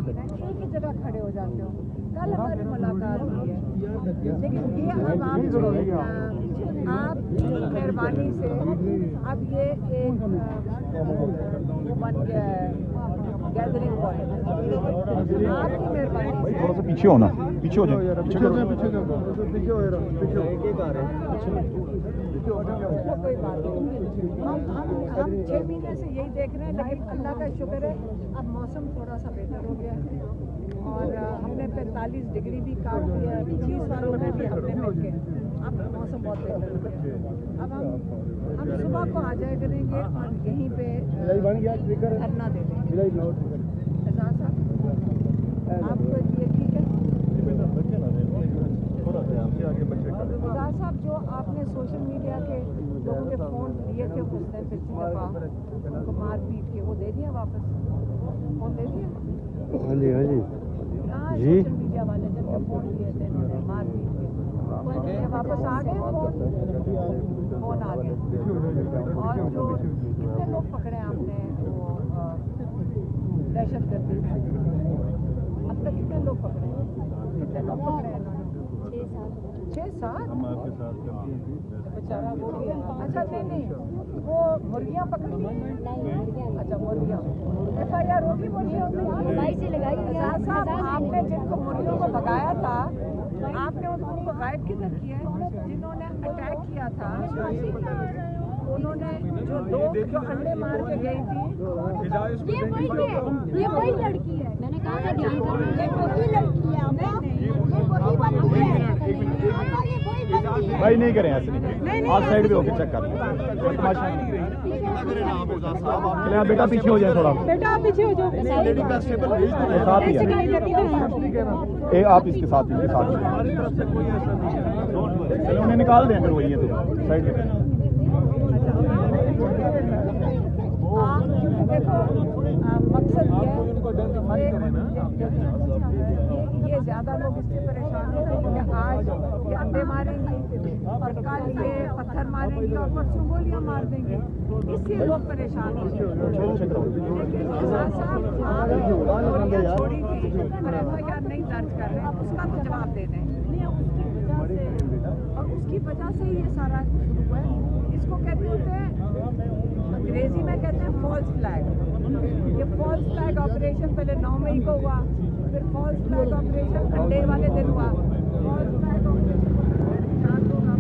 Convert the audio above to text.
की ना एक ही जगह खड़े हो जाते हो। कल हमारी मुलाकात हुई है, लेकिन ये अब आपकी मेहरबानी से अब ये एक वो बन गया है गैदरिंग पॉइंट। आपकी मेहरबानी से थोड़ा सा पीछे होना, पीछे हो जाए, पीछे करो। कोई बात नहीं, हम 6 महीने से यही देख रहे हैं, लेकिन अल्लाह का शुक्र है अब मौसम थोड़ा सा बेहतर हो गया है और हमने 45 डिग्री भी काट दिया है 20 वालों ने भी हमने मिलके, अब मौसम बहुत बेहतर हो गया। अब हम सुबह को आ जाया करेंगे और यहीं पे धरना दे देंगे। एजाज साहब आपको ये ठीक है? एजाज साहब जो आपने सोशल मीडिया के लोगों के फ़ोन लिए थे उस दिन पिछली दफ़ा उनको मार पीट के, वो दे दिया वापस? फ़ोन दे दिया? हाँ जी हाँ जी कहाँ जी। सोशल मीडिया वाले जिनके फ़ोन लिए थे इन्होंने मार पीट के वापस आ गए? फ़ोन आ गए। और जो कितने लोग पकड़े आपने वो दहशतगर्दी में, अब तक कितने लोग पकड़े हैं? कितने लोग पकड़े हैं इन्होंने? 6-7। बेचारा वो भी है। अच्छा नहीं वो मुर्गियाँ पकड़ी हैं? अच्छा मुर्गियाँ FIR होगी मुर्गियों की? से लगाई साहब आपने जिनको मुर्गियों को भगाया था आपने उनको गायब किधर किया है? जिन्होंने अटैक किया था उन्होंने जो अंडे मार के गई थी ये वही लड़की है। मैंने कहा था ध्यान करना, ये वही लड़की है। भाई नहीं करें ऐसे, नहीं आप साइड पे होकर चेक कर लें। बेटा पीछे हो जाए थोड़ा, बेटा आप पीछे हो जाओ। साथ ही है, आप इसके साथ चलो उन्हें निकाल दें अगर वही है तो साइड पे। देखो मकसद ये ज़्यादा लोग इससे परेशान हैं क्योंकि आज ये अंडे मारेंगे और कल ये पत्थर मारेंगे और परसों गोलियां मार देंगे, इससे लोग परेशान होंगे। छोड़ी थी पर FIR नहीं दर्ज कर रहे, उसका तो जवाब दे दें और उसकी वजह से ये सारा शुरू हुआ है। इसको कहते होते हैं अंग्रेजी में कहते हैं फॉल्स फ्लैग। ये फॉल्स फ्लैग ऑपरेशन पहले 9 मई को हुआ, फिर फॉल्स फ्लैग ऑपरेशन अंडे वाले दिन हुआ, फॉल्स फ्लैग ऑपरेशन